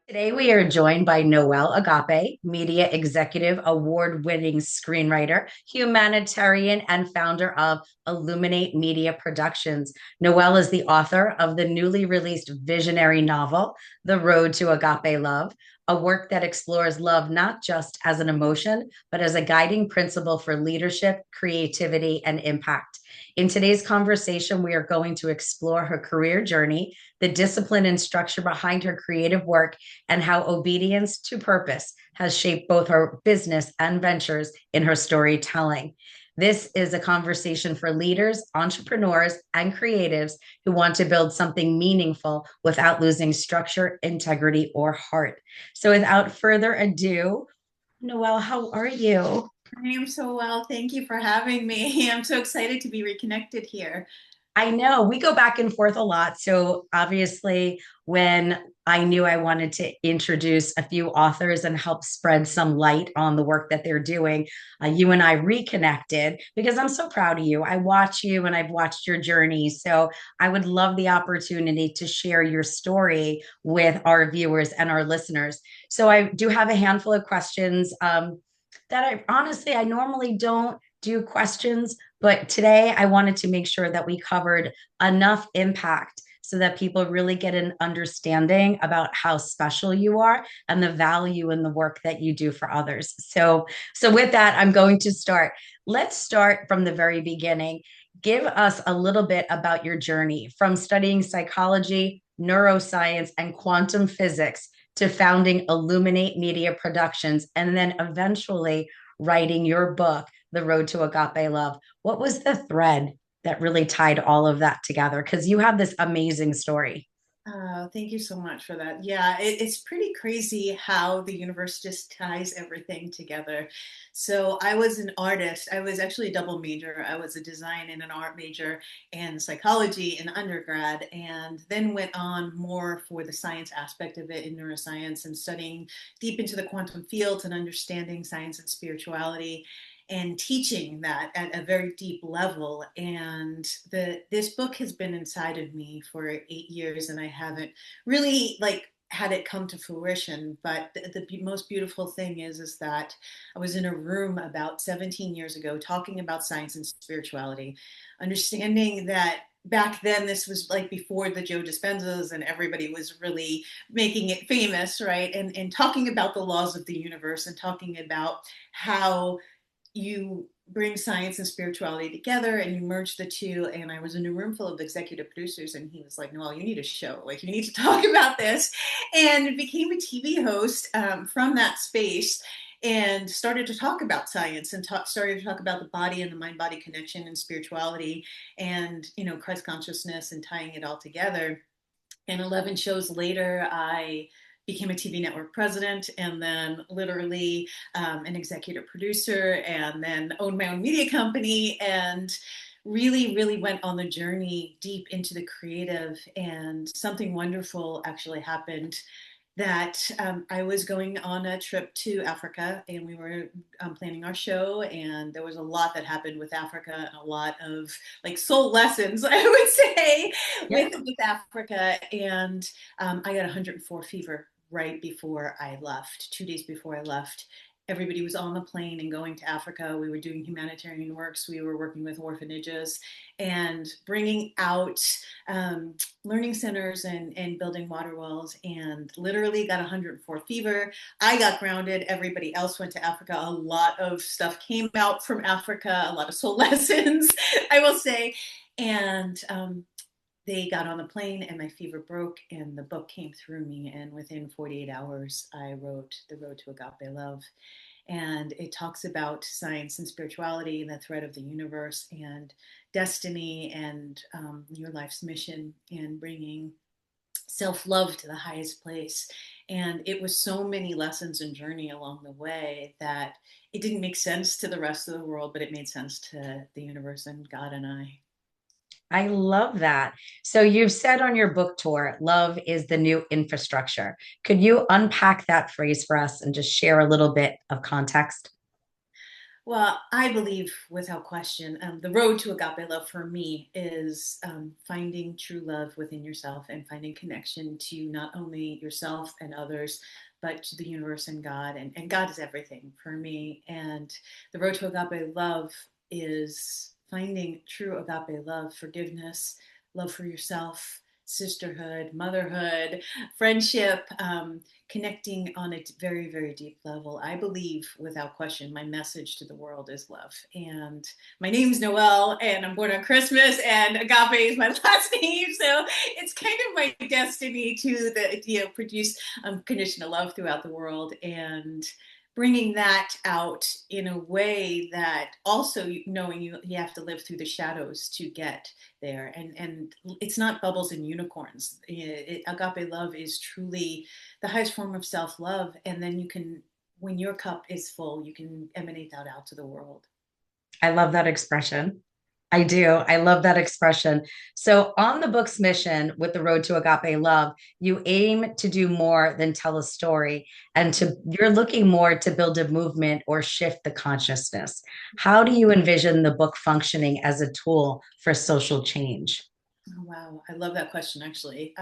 Today, we are joined by Noelle Agape, media executive, award winning screenwriter, humanitarian, and founder of Illuminate Media Productions. Noelle is the author of the newly released visionary novel, The Road to Agape Love, a work that explores love not just as an emotion, but as a guiding principle for leadership, creativity, and impact. In today's conversation, we are going to explore her career journey, the discipline and structure behind her creative work, and how obedience to purpose has shaped both her business and ventures in her storytelling. This is a conversation for leaders, entrepreneurs, and creatives who want to build something meaningful without losing structure, integrity, or heart. So, without further ado, Noelle, how are you? I am so well. Thank you for having me. I'm so excited to be reconnected here. I know we go back and forth a lot. So obviously, when I knew I wanted to introduce a few authors and help spread some light on the work that they're doing, you and I reconnected because I'm so proud of you. I watch you and I've watched your journey. So I would love the opportunity to share your story with our viewers and our listeners. So I do have a handful of questions that I normally don't do questions, but today I wanted to make sure that we covered enough impact so that people really get an understanding about how special you are and the value in the work that you do for others. So with that, I'm going to start. Let's start from the very beginning. Give us a little bit about your journey from studying psychology, neuroscience, and quantum physics to founding Illuminate Media Productions, and then eventually writing your book, The Road to Agape Love. What was the thread that really tied all of that together? Because you have this amazing story. Thank you so much for that. Yeah, it's pretty crazy how the universe just ties everything together. So I was an artist. I was actually a double major. I was a design and an art major and psychology in undergrad, and then went on more for the science aspect of it in neuroscience and studying deep into the quantum fields and understanding science and spirituality and teaching that at a very deep level. And this book has been inside of me for 8 years, and I haven't really had it come to fruition. But the most beautiful thing is that I was in a room about 17 years ago talking about science and spirituality, understanding that back then this was like before the Joe Dispenzas and everybody was really making it famous, right? And talking about the laws of the universe and talking about how you bring science and spirituality together and you merge the two. And I was in a room full of executive producers, and he was like, Noelle, you need a show. Like, you need to talk about this. And became a TV host from that space and started to talk about science and started to talk about the body and the mind body connection and spirituality and, Christ consciousness and tying it all together. And 11 shows later, I became a TV network president, and then literally an executive producer, and then owned my own media company, and really, really went on the journey deep into the creative. And something wonderful actually happened that I was going on a trip to Africa, and we were planning our show, and there was a lot that happened with Africa and a lot of like soul lessons, I would say, Yeah. with Africa. And I got 104 fever right before I left, 2 days before I left. Everybody was on the plane and going to Africa. We were doing humanitarian works. We were working with orphanages and bringing out learning centers and building water wells, and literally got 104 fever. I got grounded. Everybody else went to Africa. A lot of stuff came out from Africa, a lot of soul lessons, I will say. And they got on the plane and my fever broke and the book came through me. And within 48 hours, I wrote The Road to Agape Love. And it talks about science and spirituality and the thread of the universe and destiny and your life's mission and bringing self-love to the highest place. And it was so many lessons and journey along the way that it didn't make sense to the rest of the world, but it made sense to the universe and God and I. I love that. So you've said on your book tour, love is the new infrastructure. Could you unpack that phrase for us and just share a little bit of context? Well, I believe without question, the road to agape love for me is finding true love within yourself and finding connection to not only yourself and others, but to the universe and God. And God is everything for me. And the road to agape love is finding true agape love, forgiveness, love for yourself, sisterhood, motherhood, friendship, connecting on a very, very deep level. I believe, without question, my message to the world is love. And my name's Noelle, and I'm born on Christmas, and Agape is my last name. So it's kind of my destiny to produce conditional love throughout the world. And bringing that out in a way that also knowing you have to live through the shadows to get there, and it's not bubbles and unicorns. Agape love is truly the highest form of self-love, and then you can, when your cup is full, you can emanate that out to the world. I love that expression. I do. I love that expression. So, on the book's mission with the Road to Agape Love, you aim to do more than tell a story, and you're looking more to build a movement or shift the consciousness. How do you envision the book functioning as a tool for social change? Oh, wow, I love that question. Actually,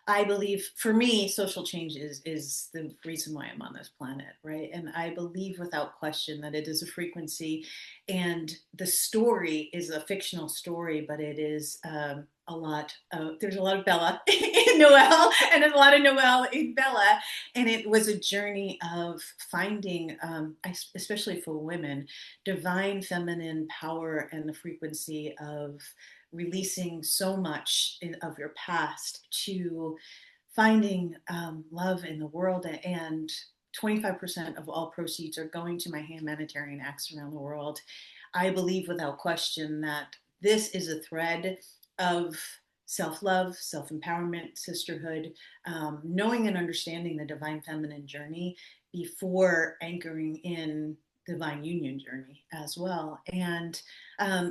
I believe for me, social change is the reason why I'm on this planet, right? And I believe without question that it is a frequency, and the story is a fictional story, but it is a lot. There's a lot of Bella in Noelle, and a lot of Noelle in Bella, and it was a journey of finding, especially for women, divine feminine power and the frequency of releasing so much of your past to finding love in the world. And 25% of all proceeds are going to my humanitarian acts around the world. I believe without question that this is a thread of self love, self empowerment, sisterhood, knowing and understanding the divine feminine journey before anchoring in divine union journey as well. And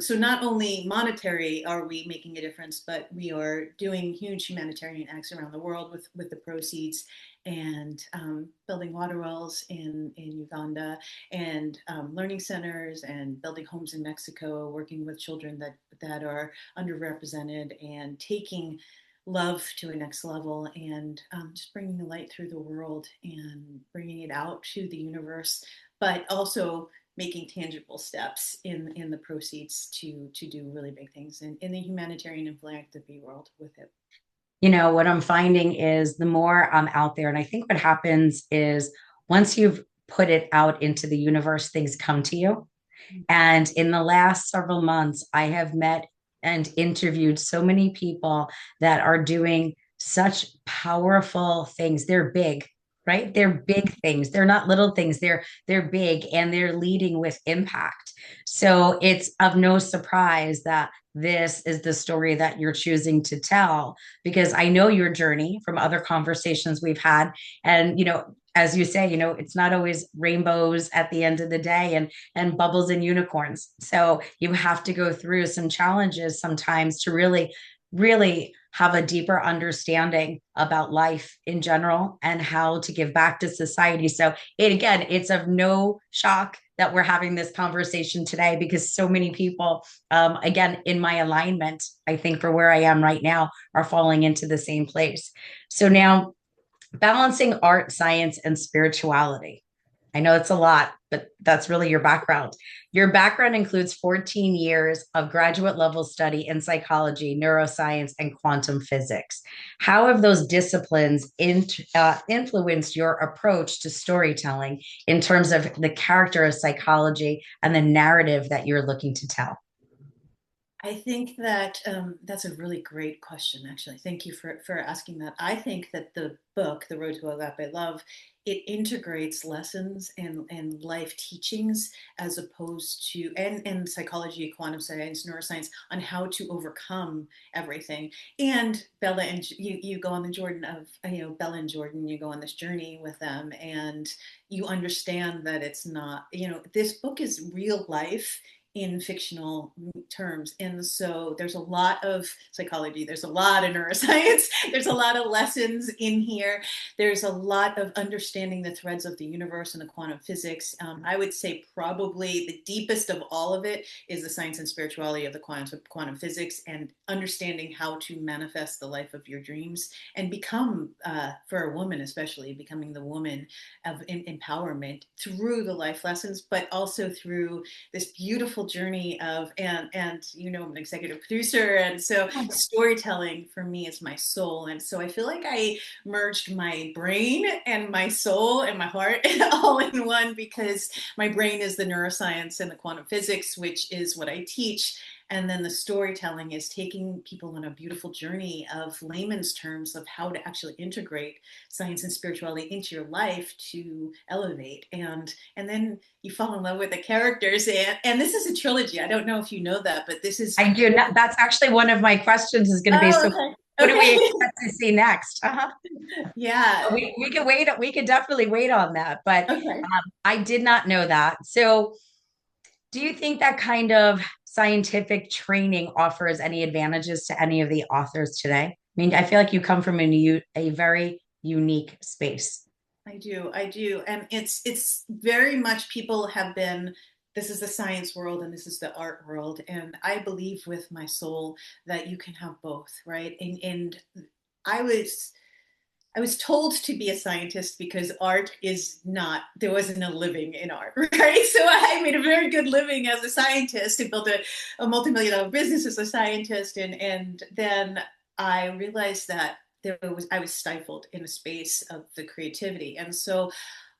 so not only monetary are we making a difference, but we are doing huge humanitarian acts around the world with the proceeds, and building water wells in Uganda, and learning centers, and building homes in Mexico, working with children that are underrepresented, and taking love to a next level, and just bringing the light through the world and bringing it out to the universe, but also making tangible steps in the proceeds to do really big things in the humanitarian and philanthropy world with it. What I'm finding is the more I'm out there, and I think what happens is once you've put it out into the universe, things come to you. And in the last several months, I have met and interviewed so many people that are doing such powerful things. They're big, right? They're big things. They're not little things. They're big, and they're leading with impact. So it's of no surprise that this is the story that you're choosing to tell, because I know your journey from other conversations we've had. And, as you say, it's not always rainbows at the end of the day, and bubbles and unicorns. So you have to go through some challenges sometimes to really, really have a deeper understanding about life in general and how to give back to society. So again, it's of no shock that we're having this conversation today, because so many people, again, in my alignment, I think for where I am right now, are falling into the same place. So now, balancing art, science, and spirituality. I know it's a lot, but that's really your background. Your background includes 14 years of graduate level study in psychology, neuroscience, and quantum physics. How have those disciplines influenced your approach to storytelling in terms of the character of psychology and the narrative that you're looking to tell? I think that that's a really great question, actually. Thank you for asking that. I think that the book, The Road to Agape Love, it integrates lessons and life teachings as opposed to, and psychology, quantum science, neuroscience, on how to overcome everything. And Bella and you go on the Jordan of, Bella and Jordan, you go on this journey with them, and you understand that it's not, this book is real life in fictional terms. And so there's a lot of psychology, there's a lot of neuroscience, there's a lot of lessons in here. There's a lot of understanding the threads of the universe and the quantum physics. I would say probably the deepest of all of it is the science and spirituality of the quantum physics, and understanding how to manifest the life of your dreams and become, for a woman especially, becoming the woman of empowerment through the life lessons, but also through this beautiful journey of, and I'm an executive producer, and so storytelling for me is my soul. And so I feel like I merged my brain and my soul and my heart all in one, because my brain is the neuroscience and the quantum physics, which is what I teach. And then the storytelling is taking people on a beautiful journey of layman's terms of how to actually integrate science and spirituality into your life to elevate. And then you fall in love with the characters. And this is a trilogy. I don't know if you know that, but this is. I do not. That's actually one of my questions is going to be, Oh, so okay. what do we Okay. expect to see next? Yeah. We could wait. We could definitely wait on that. But Okay. I did not know that. So do you think that kind of scientific training offers any advantages to any of the authors today? I mean, I feel like you come from a very unique space. I do. I do. And it's very much, people have been, this is the science world and this is the art world. And I believe with my soul that you can have both, right? And I was I was told to be a scientist because art is not, there wasn't a living in art, right? So I made a very good living as a scientist and built a multi-million dollar business as a scientist. And then I realized that I was stifled in a space of the creativity. And so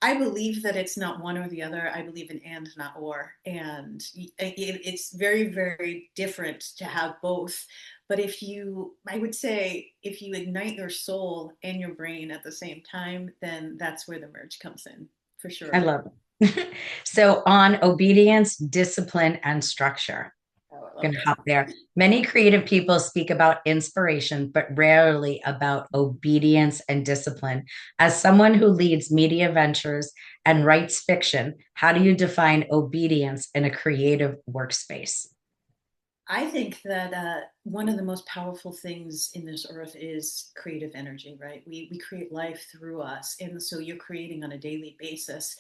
I believe that it's not one or the other. I believe in and, not or. And it's very, very different to have both. But I would say, if you ignite your soul and your brain at the same time, then that's where the merge comes in, for I sure. love it. So on obedience, discipline, and structure. Oh, I love Going to this. hop there. Many creative people speak about inspiration, but rarely about obedience and discipline. As someone who leads media ventures and writes fiction, how do you define obedience in a creative workspace? I think that one of the most powerful things in this earth is creative energy, right? We create life through us. And so you're creating on a daily basis.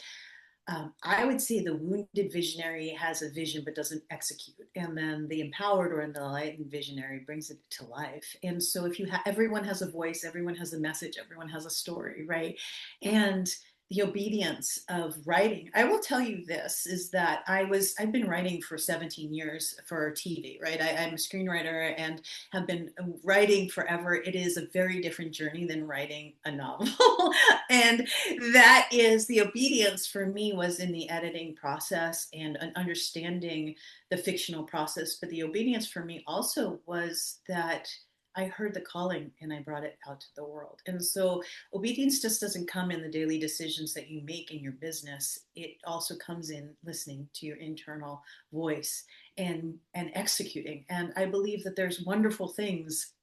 I would say the wounded visionary has a vision but doesn't execute, and then the empowered or the enlightened visionary brings it to life. And so, if everyone has a voice, everyone has a message, everyone has a story, right? And the obedience of writing. I will tell you this is that I've been writing for 17 years for TV, right? I'm a screenwriter and have been writing forever. It is a very different journey than writing a novel. And that is, the obedience for me was in the editing process and an understanding the fictional process. But the obedience for me also was that I heard the calling and I brought it out to the world. And so obedience just doesn't come in the daily decisions that you make in your business. It also comes in listening to your internal voice and executing. And I believe that there's wonderful things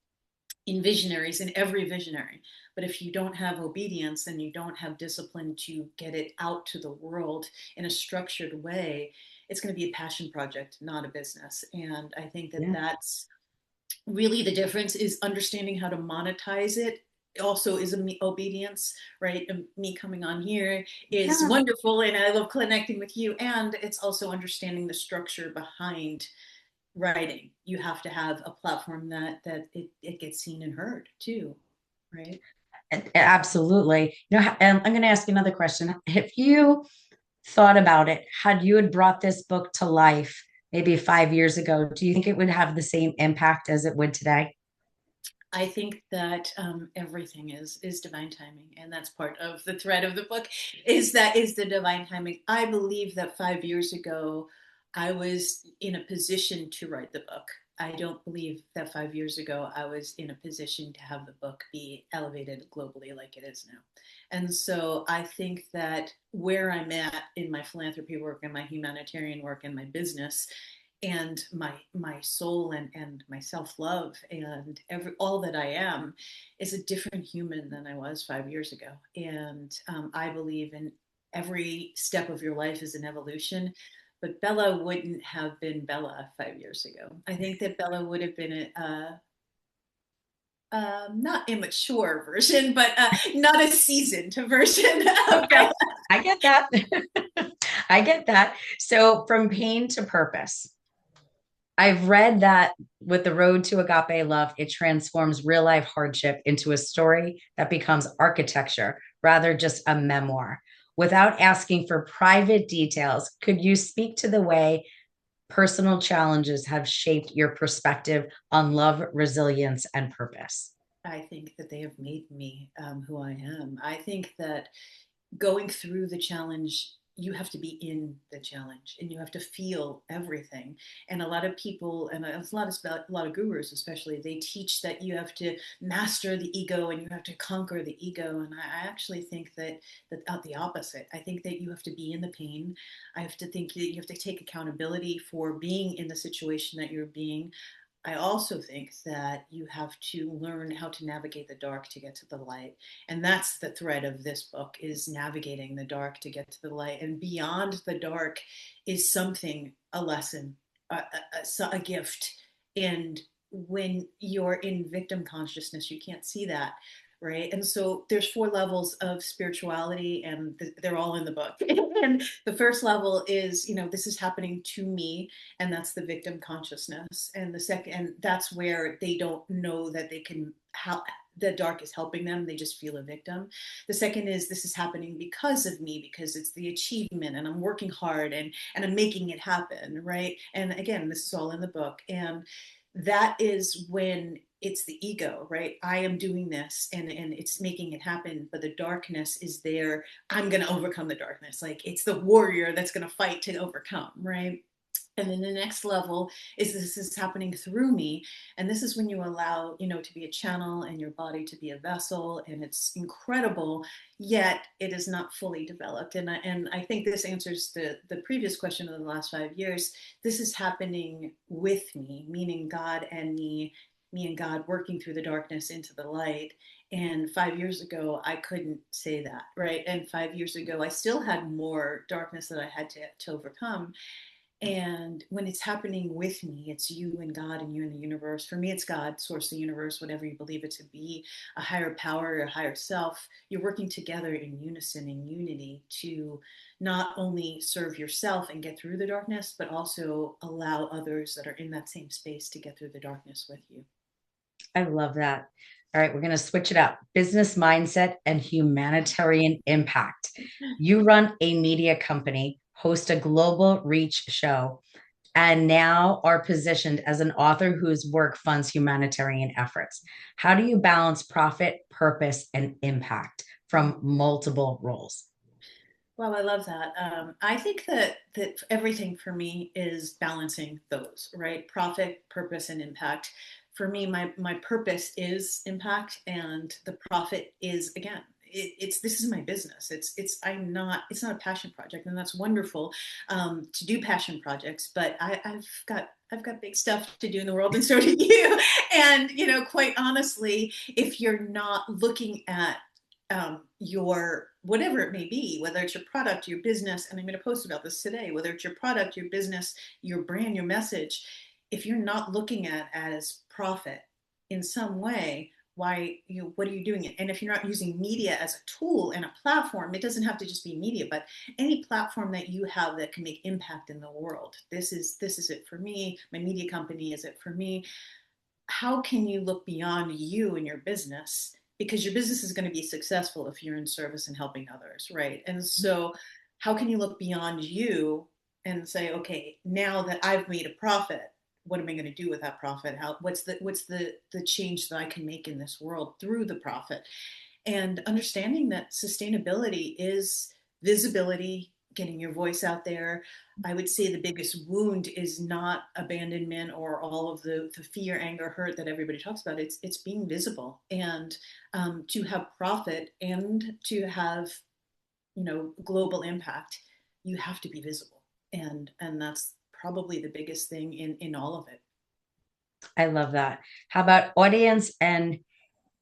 in visionaries, in every visionary. But if you don't have obedience and you don't have discipline to get it out to the world in a structured way, it's going to be a passion project, not a business. And I think that Yeah. that's really the difference, is understanding how to monetize it. Also is obedience, right? And me coming on here is Yeah. wonderful and I love connecting with you, and it's also understanding the structure behind writing. You have to have a platform that it gets seen and heard too, right? Absolutely. I'm going to ask you another question. If you thought about it, had you had brought this book to life maybe 5 years ago, do you think it would have the same impact as it would today? I think that everything is divine timing, and that's part of the thread of the book. Is the divine timing. I believe that 5 years ago, I was in a position to write the book. I don't believe that 5 years ago I was in a position to have the book be elevated globally like it is now. And so I think that where I'm at in my philanthropy work and my humanitarian work and my business and my soul and my self-love and all that I am is a different human than I was 5 years ago. And I believe in every step of your life is an evolution, but Bella wouldn't have been Bella 5 years ago. I think that Bella would have been not immature version, but not a seasoned version of Okay, Bella. I get that. I get that. So from pain to purpose. I've read that with the road to agape love, it transforms real life hardship into a story that becomes architecture rather just a memoir. Without asking for private details, could you speak to the way personal challenges have shaped your perspective on love, resilience, and purpose? I think that they have made me who I am. I think that going through the challenge, you have to be in the challenge and you have to feel everything. And a lot of people, and a lot of gurus especially, they teach that you have to master the ego and you have to conquer the ego. And I actually think that the opposite. I think that you have to be in the pain. I have to think that you have to take accountability for being in the situation that you're being. I also think that you have to learn how to navigate the dark to get to the light. And that's the thread of this book, is navigating the dark to get to the light. And beyond the dark is something, a lesson, a gift. And when you're in victim consciousness, you can't see that. Right. And so there's 4 levels of spirituality, and they're all in the book. And the first level is, this is happening to me, and that's the victim consciousness. And the second, and that's where they don't know that they can help, the dark is helping them, they just feel a victim. The second is, this is happening because of me, because it's the achievement and I'm working hard and I'm making it happen, right? And again, this is all in the book. And that is when it's the ego, right? I am doing this, and it's making it happen, but the darkness is there. I'm going to overcome the darkness. Like, it's the warrior that's going to fight to overcome, right? And then the next level is, this is happening through me. And this is when you allow, to be a channel and your body to be a vessel. And it's incredible, yet it is not fully developed. And I think this answers the previous question of the last 5 years. This is happening with me, meaning God and me and God working through the darkness into the light. And 5 years ago, I couldn't say that, right? And 5 years ago, I still had more darkness that I had to overcome. And when it's happening with me, it's you and God and you and the universe. For me, it's God, source, the universe, whatever you believe it to be, a higher power, a higher self. You're working together in unison, in unity, to not only serve yourself and get through the darkness, but also allow others that are in that same space to get through the darkness with you. I love that. All right, we're going to switch it up. Business mindset and humanitarian impact. You run a media company, host a global reach show, and now are positioned as an author whose work funds humanitarian efforts. How do you balance profit, purpose, and impact from multiple roles? Well, I love that. I think that everything for me is balancing those, right? Profit, purpose, and impact. For me, my purpose is impact, and the profit is, again, it's this is my business. It's not a passion project, and that's wonderful, to do passion projects. But I've got big stuff to do in the world, and so do you. And quite honestly, if you're not looking at your whatever it may be, whether it's your product, your business, and I'm going to post about this today, whether it's your product, your business, your brand, your message, if you're not looking at as profit in some way, why what are you doing it? And if you're not using media as a tool and a platform, it doesn't have to just be media, but any platform that you have that can make impact in the world. This is it for me. My media company is it for me. How can you look beyond you and your business, because your business is going to be successful if you're in service and helping others, right? And so how can you look beyond you and say, okay, now that I've made a profit, what am I going to do with that profit? What's the change that I can make in this world through the profit? And understanding that sustainability is visibility, getting your voice out there. I would say the biggest wound is not abandonment or all of the fear, anger, hurt that everybody talks about. It's being visible, and to have profit and to have global impact, you have to be visible, and that's probably the biggest thing in all of it. I love that. How about audience and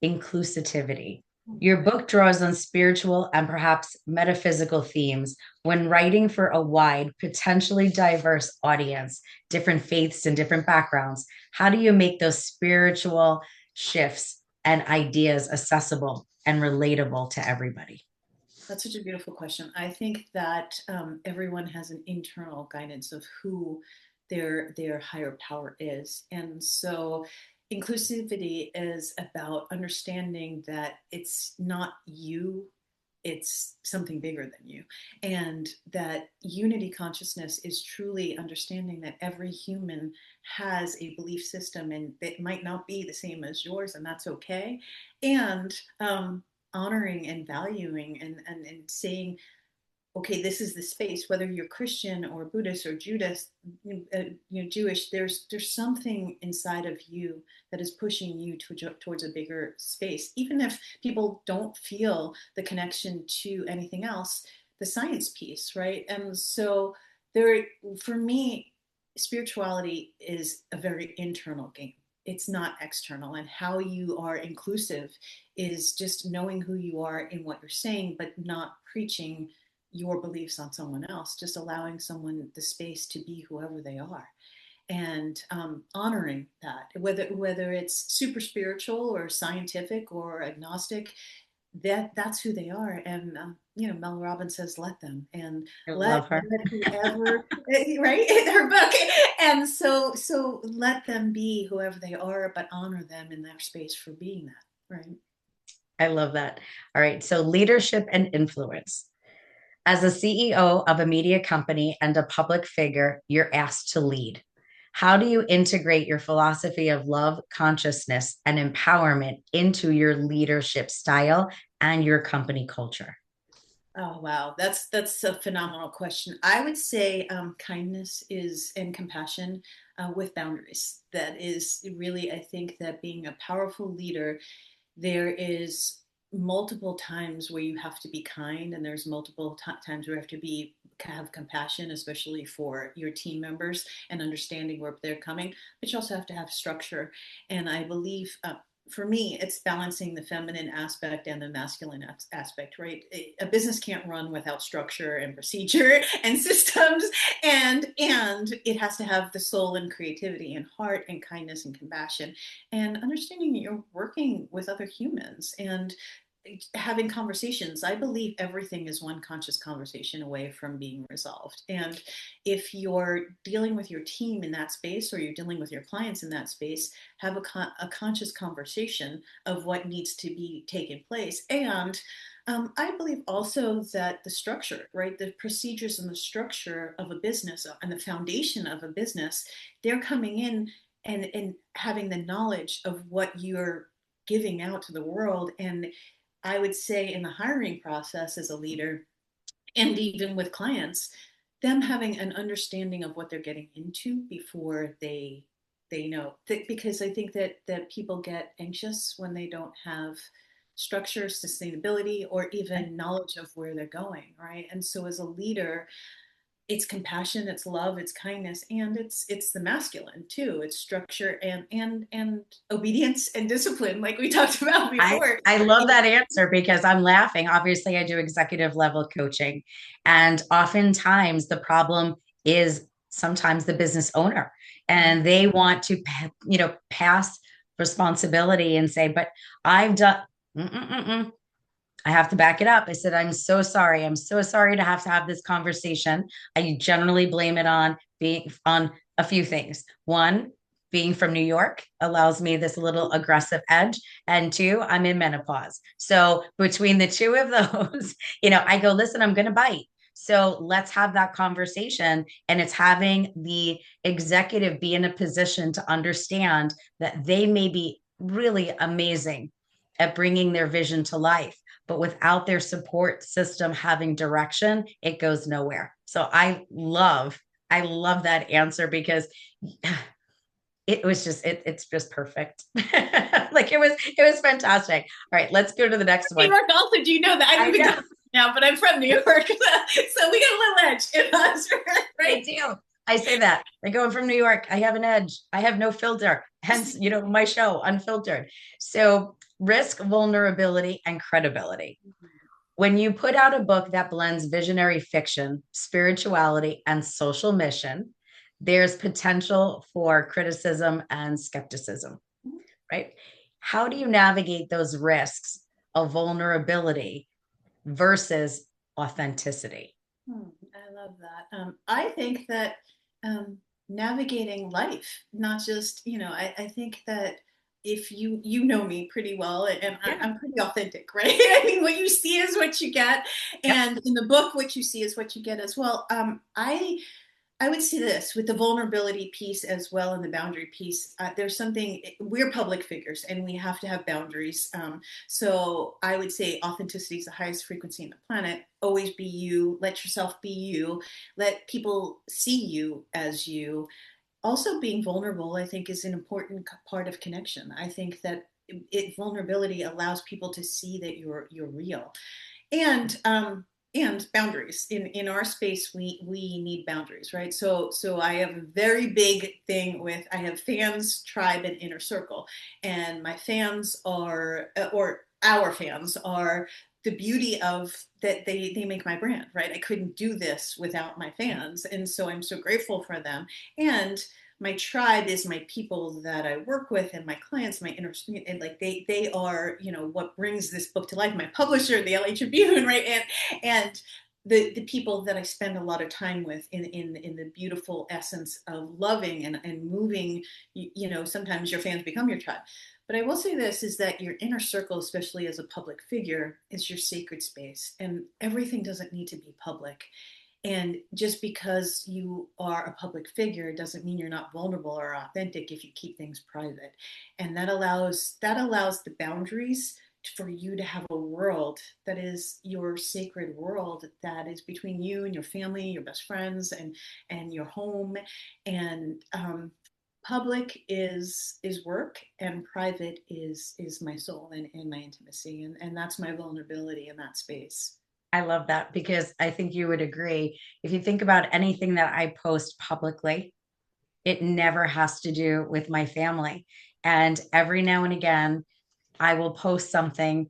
inclusivity? Your book draws on spiritual and perhaps metaphysical themes when writing for a wide, potentially diverse audience, different faiths and different backgrounds. How do you make those spiritual shifts and ideas accessible and relatable to everybody? That's such a beautiful question. I think that everyone has an internal guidance of who their higher power is, and so inclusivity is about understanding that it's not you, it's something bigger than you, and that unity consciousness is truly understanding that every human has a belief system, and it might not be the same as yours, and that's okay. And honoring and valuing and saying, okay, this is the space, whether you're Christian or Buddhist or Judas, Jewish, there's something inside of you that is pushing you towards a bigger space. Even if people don't feel the connection to anything else, the science piece, right? And so there, for me, spirituality is a very internal game. It's not external, and how you are inclusive is just knowing who you are in what you're saying, but not preaching your beliefs on someone else, just allowing someone the space to be whoever they are, and honoring that, whether it's super spiritual or scientific or agnostic, that's who they are. And Mel Robbins says, "Let them," and I let love her. whoever, right, in her book. And so let them be whoever they are, but honor them in their space for being that, right? I love that. All right. So, leadership and influence. As a CEO of a media company and a public figure, you're asked to lead. How do you integrate your philosophy of love, consciousness, and empowerment into your leadership style and your company culture? Oh wow, that's a phenomenal question. I would say kindness is and compassion with boundaries. That is really, I think that being a powerful leader, there is multiple times where you have to be kind, and there's multiple times where you have to be have compassion, especially for your team members and understanding where they're coming. But you also have to have structure, and I believe. For me, it's balancing the feminine aspect and the masculine aspect, right? A business can't run without structure and procedure and systems, and it has to have the soul and creativity and heart and kindness and compassion and understanding that you're working with other humans and having conversations. I believe everything is one conscious conversation away from being resolved. And if you're dealing with your team in that space or you're dealing with your clients in that space, have a conscious conversation of what needs to be taken place. And I believe also that the structure, right, the procedures and the structure of a business and the foundation of a business, they're coming in and having the knowledge of what you're giving out to the world. And I would say in the hiring process as a leader, and even with clients, them having an understanding of what they're getting into before they know. Because I think that people get anxious when they don't have structure, sustainability, or even knowledge of where they're going, right? And so as a leader, it's compassion, it's love, it's kindness, and it's the masculine too. It's structure and obedience and discipline, like we talked about I, before. I love that answer because I'm laughing. Obviously, I do executive level coaching. And oftentimes the problem is sometimes the business owner and they want to, pass responsibility and say, but I've done, mm-mm-mm-mm. I have to back it up. I said, I'm so sorry. I'm so sorry to have this conversation. I generally blame it on being on a few things. One, being from New York allows me this little aggressive edge. And two, I'm in menopause. So between the two of those, I go, listen, I'm going to bite. So let's have that conversation. And it's having the executive be in a position to understand that they may be really amazing at bringing their vision to life, but without their support system having direction, it goes nowhere. So I love that answer because it was just it's just perfect. Like it was fantastic. All right, let's go to the next New one. York also, do you know that? I I live in know. Delaware now, but I'm from New York. So we got a little edge in us, I right? do. I say that. I go from New York. I have an edge. I have no filter. Hence, my show, Unfiltered. So risk, vulnerability, and credibility. When you put out a book that blends visionary fiction, spirituality, and social mission, there's potential for criticism and skepticism, right? How do you navigate those risks of vulnerability versus authenticity? I love that. I think that navigating life, not just, I think that if you know me pretty well, and Yeah. I'm pretty authentic, right? I mean, what you see is what you get, Yep. and in the book, what you see is what you get as well. I would see this with the vulnerability piece as well and the boundary piece. There's something, we're public figures and we have to have boundaries. So I would say authenticity is the highest frequency on the planet. Always be you, let yourself be you, let people see you as you. Also, being vulnerable, I think, is an important part of connection. I think that vulnerability allows people to see that you're real, and boundaries in our space. We need boundaries, right? So I have a very big thing with, I have fans, tribe, and inner circle, and my fans are, or our fans are, the beauty of that, they make my brand, right? I couldn't do this without my fans, and so I'm so grateful for them. And my tribe is my people that I work with and my clients, my inner, and like they are, what brings this book to life. My publisher, the LA Tribune, right? And the people that I spend a lot of time with in the beautiful essence of loving and moving. Sometimes your fans become your tribe. But I will say this is that your inner circle, especially as a public figure, is your sacred space. And everything doesn't need to be public. And just because you are a public figure doesn't mean you're not vulnerable or authentic if you keep things private. And that allows the boundaries for you to have a world that is your sacred world, that is between you and your family, your best friends, and your home. And public is work, and private is my soul and my intimacy, and that's my vulnerability in that space. I love that because I think you would agree. If you think about anything that I post publicly, it never has to do with my family. And every now and again, I will post something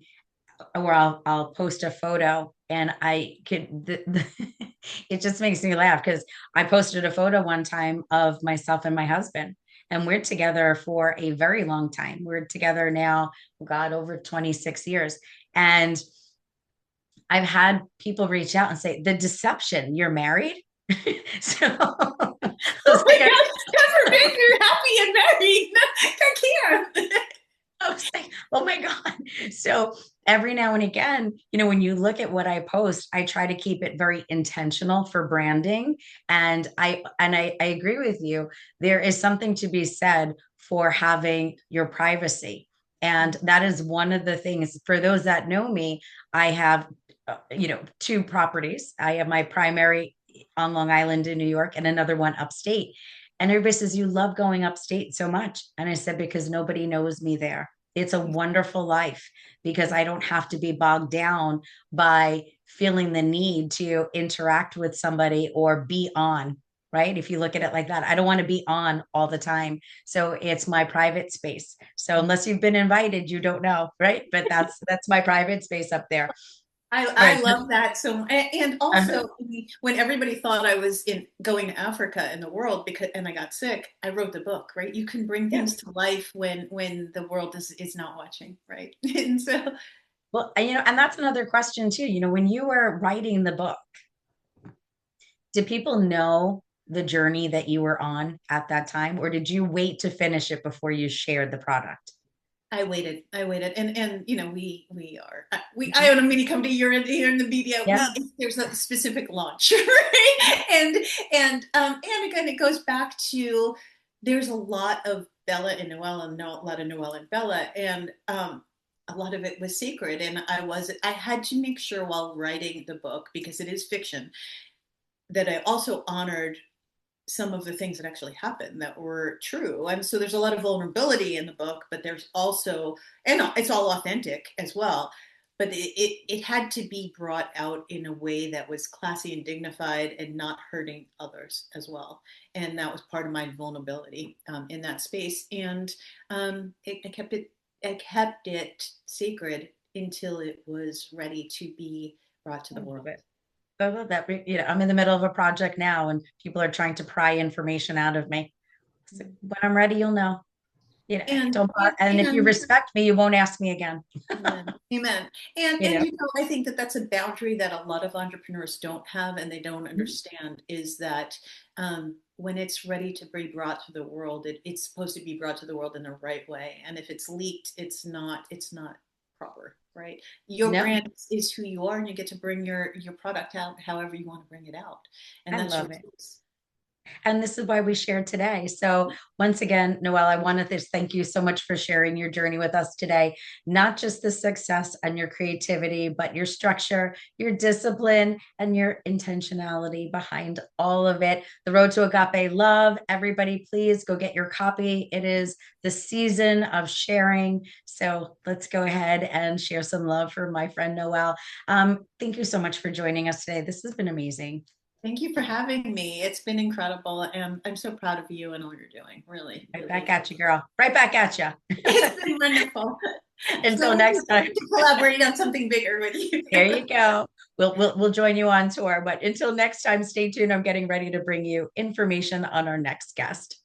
or I'll post a photo and it just makes me laugh because I posted a photo one time of myself and my husband, and we're together for a very long time. We're together now, God, over 26 years. And I've had people reach out and say, the deception, you're married. So I Oh was my like, gosh, God forbid you're happy and married. I can't. I was like, oh my God. So every now and again, when you look at what I post, I try to keep it very intentional for branding. And I agree with you. There is something to be said for having your privacy. And that is one of the things for those that know me, I have two properties. I have my primary on Long Island in New York and another one upstate. And everybody says, you love going upstate so much. And I said, because nobody knows me there. It's a wonderful life because I don't have to be bogged down by feeling the need to interact with somebody or be on, right? If you look at it like that, I don't want to be on all the time. So it's my private space. So unless you've been invited, you don't know, right? But that's my private space up there. All I right. love that. So, and Uh-huh. also when everybody thought I was in going to Africa in the world because, and I got sick, I wrote the book, right? You can bring Yeah. things to life when the world is not watching, right? And so Well, and that's another question too. When you were writing the book, did people know the journey that you were on at that time, or did you wait to finish it before you shared the product? I waited, and we are I Mhm. own a mini company. You're in the media. Yeah. There's a specific launch, right? And again, it goes back to, there's a lot of Bella and Noelle, and no, a lot of Noelle and Bella, and a lot of it was sacred. And I had to make sure while writing the book, because it is fiction, that I also honored some of the things that actually happened that were true. And so there's a lot of vulnerability in the book, but there's also, and it's all authentic as well. But it had to be brought out in a way that was classy and dignified and not hurting others as well. And that was part of my vulnerability in that space. And I kept it I kept it secret until it was ready to be brought to I the love world. it. I love that. I'm in the middle of a project now and people are trying to pry information out of me. So when I'm ready, you'll know. And Don't, and if you and respect me, you won't ask me again. Amen. Amen. You know, I think that that's a boundary that a lot of entrepreneurs don't have and they don't Mhm. understand is that when it's ready to be brought to the world, it's supposed to be brought to the world in the right way. And if it's leaked, it's not proper, right? Your No, brand is who you are, and you get to bring your product out however you want to bring it out, and I that's your love it. choice. And this is why we shared today. So, once again, Noelle, I wanted to thank you so much for sharing your journey with us today. Not just the success and your creativity, but your structure, your discipline, and your intentionality behind all of it. The Road to Agape Love. Everybody, please go get your copy. It is the season of sharing. So, let's go ahead and share some love for my friend Noelle. Thank you so much for joining us today. This has been amazing. Thank you for having me. It's been incredible, and I'm so proud of you and all you're doing. Really, Right back really. at you, girl. Right back at you. It's been wonderful. So Until next looking time. forward to collaborate on something bigger with you. There you go. We'll join you on tour. But until next time, stay tuned. I'm getting ready to bring you information on our next guest.